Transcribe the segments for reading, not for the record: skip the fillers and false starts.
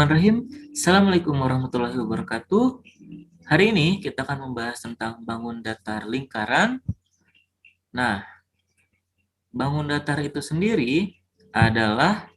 Bismillahirrahmanirrahim. Assalamualaikum warahmatullahi wabarakatuh. Hari ini kita akan membahas tentang bangun datar lingkaran. Nah, bangun datar itu sendiri adalah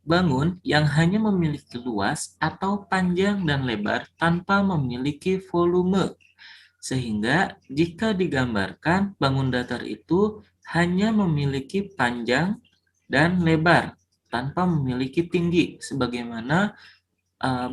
bangun yang hanya memiliki luas atau panjang dan lebar tanpa memiliki volume. Sehingga jika digambarkan, bangun datar itu hanya memiliki panjang dan lebar tanpa memiliki tinggi sebagaimana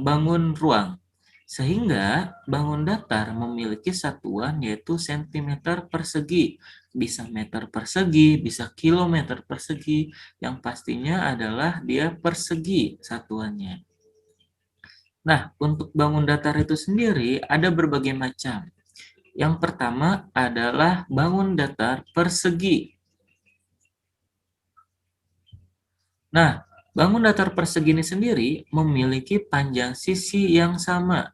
bangun ruang. Sehingga bangun datar memiliki satuan yaitu sentimeter persegi. Bisa meter persegi, bisa kilometer persegi, yang pastinya adalah dia persegi satuannya. Nah, untuk bangun datar itu sendiri ada berbagai macam. Yang pertama adalah bangun datar persegi. Nah, bangun datar persegi ini sendiri memiliki panjang sisi yang sama.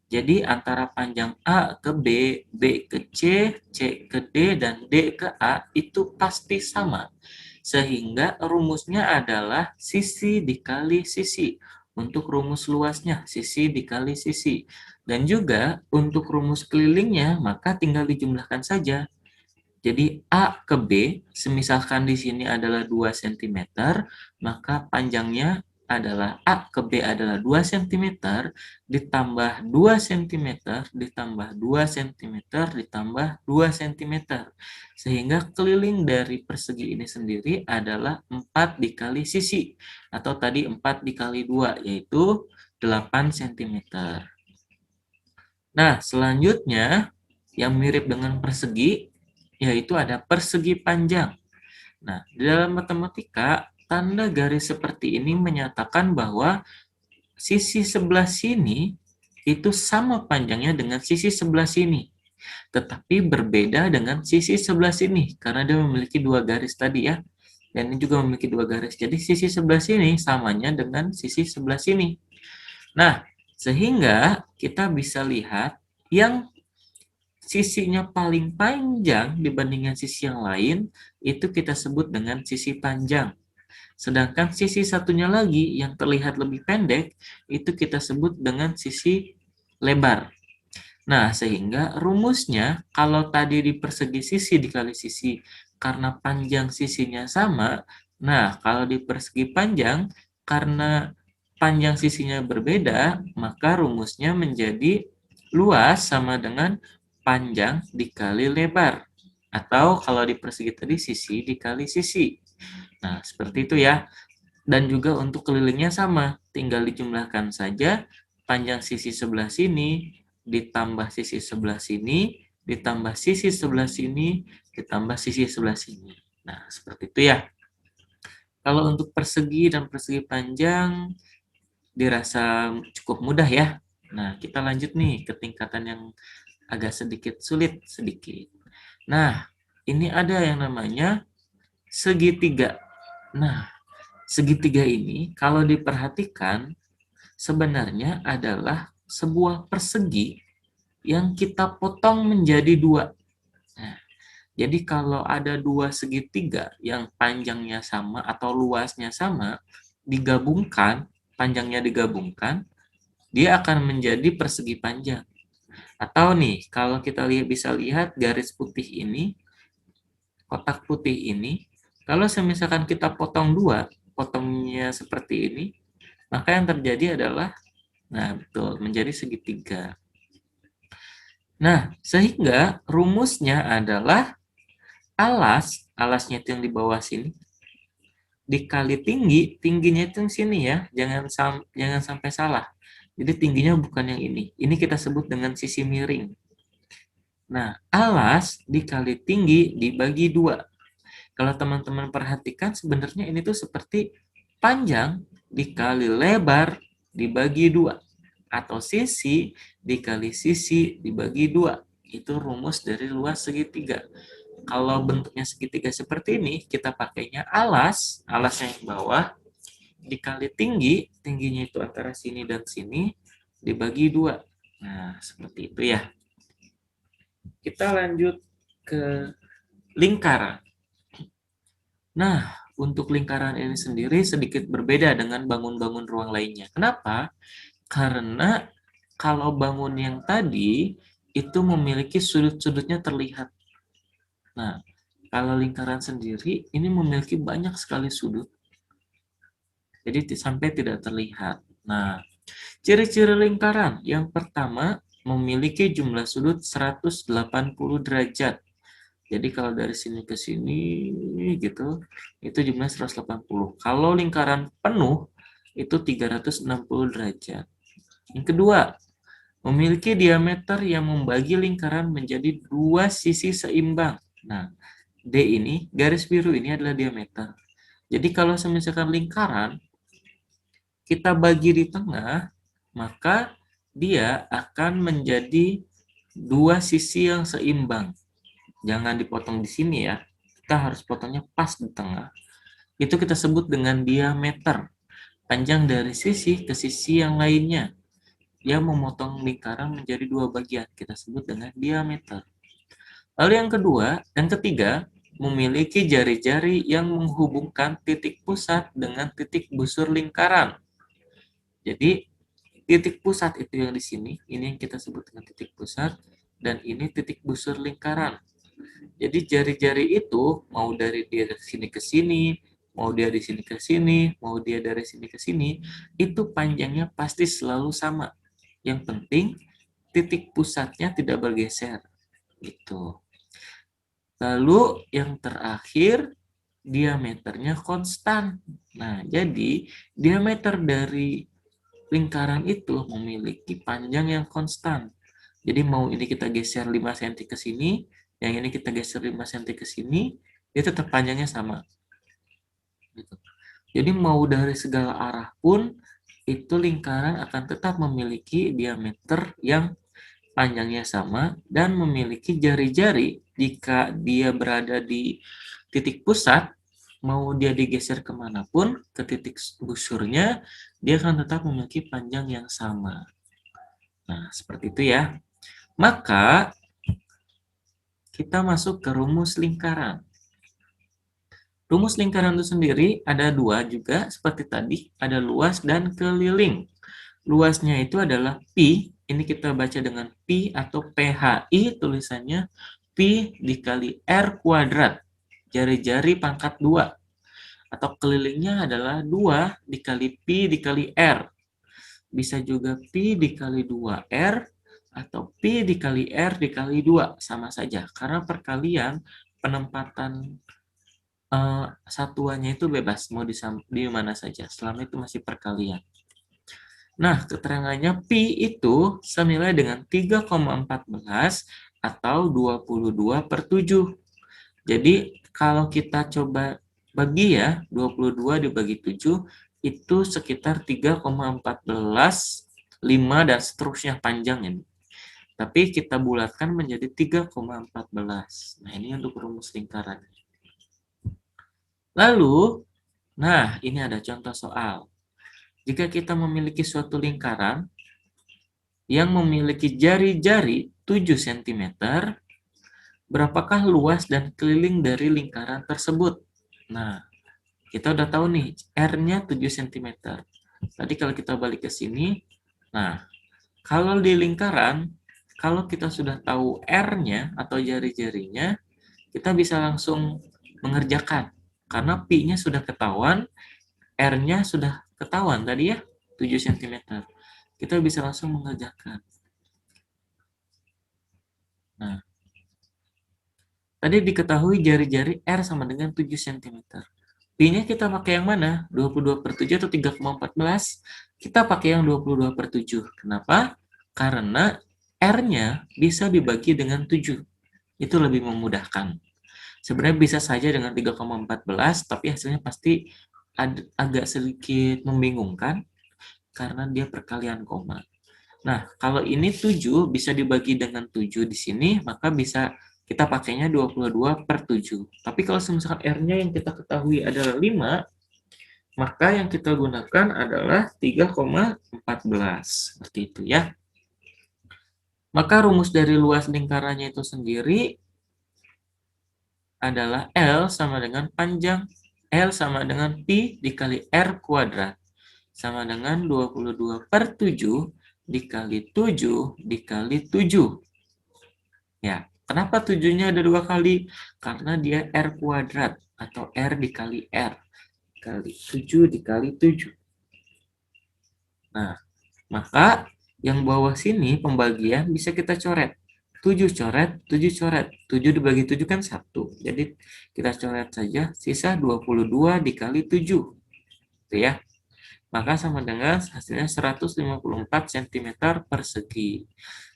Jadi antara panjang A ke B, B ke C, C ke D, dan D ke A itu pasti sama. Sehingga rumusnya adalah sisi dikali sisi. Untuk rumus luasnya, sisi dikali sisi. Dan juga untuk rumus kelilingnya, maka tinggal dijumlahkan saja. Jadi A ke B, semisalkan di sini adalah 2 cm, maka panjangnya adalah A ke B adalah 2 cm, ditambah 2 cm, ditambah 2 cm, ditambah 2 cm. Sehingga keliling dari persegi ini sendiri adalah 4 dikali sisi, atau tadi 4 dikali 2, yaitu 8 cm. Nah, selanjutnya yang mirip dengan persegi, yaitu ada persegi panjang. Nah, di dalam matematika, tanda garis seperti ini menyatakan bahwa sisi sebelah sini itu sama panjangnya dengan sisi sebelah sini, tetapi berbeda dengan sisi sebelah sini, karena dia memiliki 2 garis tadi ya, dan ini juga memiliki 2 garis. Jadi sisi sebelah sini samanya dengan sisi sebelah sini. Nah, sehingga kita bisa lihat yang sisinya paling panjang dibandingkan sisi yang lain, itu kita sebut dengan sisi panjang. Sedangkan sisi satunya lagi yang terlihat lebih pendek, itu kita sebut dengan sisi lebar. Nah, sehingga rumusnya, kalau tadi di persegi sisi dikali sisi, karena panjang sisinya sama, nah, kalau di persegi panjang, karena panjang sisinya berbeda, maka rumusnya menjadi luas sama dengan panjang dikali lebar. Atau kalau di persegi tadi sisi dikali sisi. Nah, seperti itu ya. Dan juga untuk kelilingnya sama, tinggal dijumlahkan saja panjang sisi sebelah sini, ditambah sisi sebelah sini, ditambah sisi sebelah sini, ditambah sisi sebelah sini. Nah, seperti itu ya. Kalau untuk persegi dan persegi panjang, dirasa cukup mudah ya. Nah, kita lanjut nih ke tingkatan yang agak sedikit sulit sedikit. Nah, ini ada yang namanya segitiga. Nah, segitiga ini kalau diperhatikan sebenarnya adalah sebuah persegi yang kita potong menjadi 2. Nah, jadi kalau ada 2 segitiga yang panjangnya sama atau luasnya sama, digabungkan, panjangnya digabungkan, dia akan menjadi persegi panjang. Atau nih, kalau kita bisa lihat garis putih ini, kotak putih ini, kalau misalkan kita potong 2, potongnya seperti ini, maka yang terjadi adalah, nah betul, menjadi segitiga. Nah, sehingga rumusnya adalah alasnya itu yang di bawah sini, dikali tinggi, tingginya itu yang sini ya, jangan sampai salah. Jadi tingginya bukan yang ini kita sebut dengan sisi miring. Nah, alas dikali tinggi dibagi 2. Kalau teman-teman perhatikan sebenarnya ini tuh seperti panjang dikali lebar dibagi 2. Atau sisi dikali sisi dibagi 2. Itu rumus dari luas segitiga. Kalau bentuknya segitiga seperti ini, kita pakainya alasnya yang bawah, dikali tinggi, tingginya itu antara sini dan sini, dibagi 2. Nah, seperti itu ya. Kita lanjut ke lingkaran. Nah, untuk lingkaran ini sendiri sedikit berbeda dengan bangun-bangun ruang lainnya. Kenapa? Karena kalau bangun yang tadi itu memiliki sudut-sudutnya terlihat. Nah, kalau lingkaran sendiri ini memiliki banyak sekali sudut. Jadi sampai tidak terlihat. Nah, ciri-ciri lingkaran. Yang pertama, memiliki jumlah sudut 180 derajat. Jadi kalau dari sini ke sini gitu, itu jumlahnya 180. Kalau lingkaran penuh itu 360 derajat. Yang kedua, memiliki diameter yang membagi lingkaran menjadi dua sisi seimbang. Nah, D ini, garis biru ini adalah diameter. Jadi kalau misalkan lingkaran kita bagi di tengah, maka dia akan menjadi dua sisi yang seimbang. Jangan dipotong di sini ya. Kita harus potongnya pas di tengah. Itu kita sebut dengan diameter. Panjang dari sisi ke sisi yang lainnya. Dia memotong lingkaran menjadi dua bagian. Kita sebut dengan diameter. Lalu yang ketiga, memiliki jari-jari yang menghubungkan titik pusat dengan titik busur lingkaran. Jadi, titik pusat itu yang di sini, ini yang kita sebut dengan titik pusat, dan ini titik busur lingkaran. Jadi jari-jari itu mau dari dia dari sini ke sini, mau dia di sini ke sini, mau dia dari sini ke sini, itu panjangnya pasti selalu sama. Yang penting titik pusatnya tidak bergeser. Gitu. Lalu yang terakhir diameternya konstan. Nah, jadi diameter dari lingkaran itu memiliki panjang yang konstan. Jadi mau ini kita geser 5 cm ke sini, yang ini kita geser 5 cm ke sini, dia tetap panjangnya sama. Gitu. Jadi mau dari segala arah pun, itu lingkaran akan tetap memiliki diameter yang panjangnya sama, dan memiliki jari-jari jika dia berada di titik pusat, mau dia digeser kemanapun, ke titik busurnya, dia akan tetap memiliki panjang yang sama. Nah, seperti itu ya. Maka, kita masuk ke rumus lingkaran. Rumus lingkaran itu sendiri ada dua juga, seperti tadi, ada luas dan keliling. Luasnya itu adalah pi, ini kita baca dengan pi atau PHI tulisannya, pi dikali R kuadrat, jari-jari pangkat 2. Atau kelilingnya adalah 2 dikali pi dikali R. Bisa juga pi dikali 2R, atau pi dikali R dikali 2, sama saja. Karena perkalian, penempatan satuannya itu bebas, mau di mana saja, selama itu masih perkalian. Nah, keterangannya pi itu senilai dengan 3,14 atau 22/7. Jadi, kalau kita coba bagi ya, 22 dibagi 7, itu sekitar 3,14, 5, dan seterusnya panjang ini. Tapi kita bulatkan menjadi 3,14. Nah, ini untuk rumus lingkaran. Lalu, nah ini ada contoh soal. Jika kita memiliki suatu lingkaran yang memiliki jari-jari 7 cm, berapakah luas dan keliling dari lingkaran tersebut? Nah, kita udah tahu nih, R-nya 7 cm. Tadi kalau kita balik ke sini, nah, kalau di lingkaran, kalau kita sudah tahu R-nya atau jari-jarinya, kita bisa langsung mengerjakan. Karena pi-nya sudah ketahuan, R-nya sudah ketahuan tadi ya, 7 cm. Kita bisa langsung mengerjakan. Nah, tadi diketahui jari-jari R sama dengan 7 cm. Pi-nya kita pakai yang mana? 22/7 atau 3,14? Kita pakai yang 22/7. Kenapa? Karena R-nya bisa dibagi dengan 7. Itu lebih memudahkan. Sebenarnya bisa saja dengan 3,14, tapi hasilnya pasti agak sedikit membingungkan karena dia perkalian koma. Nah, kalau ini 7 bisa dibagi dengan 7 di sini, maka bisa kita pakainya 22/7. Tapi kalau misalkan R-nya yang kita ketahui adalah 5, maka yang kita gunakan adalah 3,14. Seperti itu ya. Maka rumus dari luas lingkarannya itu sendiri adalah L sama dengan panjang L sama dengan pi dikali R kuadrat. Sama dengan 22/7 dikali 7 dikali 7. Ya, kenapa 7-nya ada 2 kali? Karena dia R kuadrat atau R dikali R. Kali 7 dikali 7. Nah, maka yang bawah sini pembagian bisa kita coret. 7 coret, 7 coret. 7 dibagi 7 kan 1. Jadi kita coret saja sisa 22 dikali 7. Itu ya. Maka sama dengan hasilnya 154 cm persegi.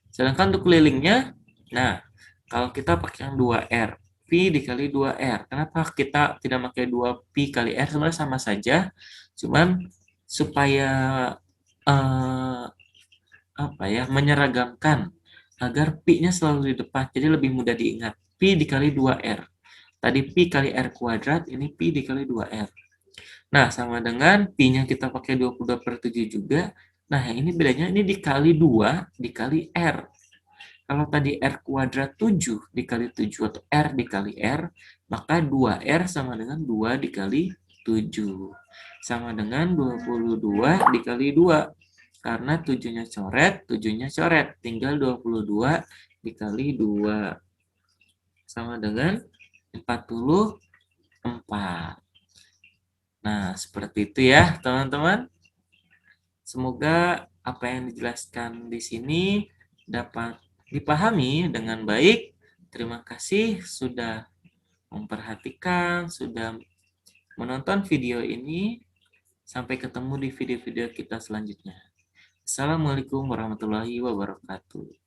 Sedangkan untuk kelilingnya, nah, kalau kita pakai yang 2R, pi dikali 2R. Kenapa kita tidak pakai 2pi kali R? Sebenarnya sama saja, cuman supaya eh, apa ya, menyeragamkan agar pi-nya selalu di depan, jadi lebih mudah diingat. Pi dikali 2R. Tadi pi kali R kuadrat, ini pi dikali 2R. Nah, sama dengan pi-nya kita pakai 22/7 juga. Nah, yang ini bedanya ini dikali 2 dikali R. Kalau tadi R kuadrat 7 dikali 7 atau R dikali R, maka 2R sama dengan 2 dikali 7. Sama dengan 22 dikali 2. Karena 7-nya coret, 7-nya coret. Tinggal 22 dikali 2. Sama dengan 44. Nah, seperti itu ya, teman-teman. Semoga apa yang dijelaskan di sini dapat dipahami dengan baik. Terima kasih sudah memperhatikan, sudah menonton video ini. Sampai ketemu di video-video kita selanjutnya. Assalamualaikum warahmatullahi wabarakatuh.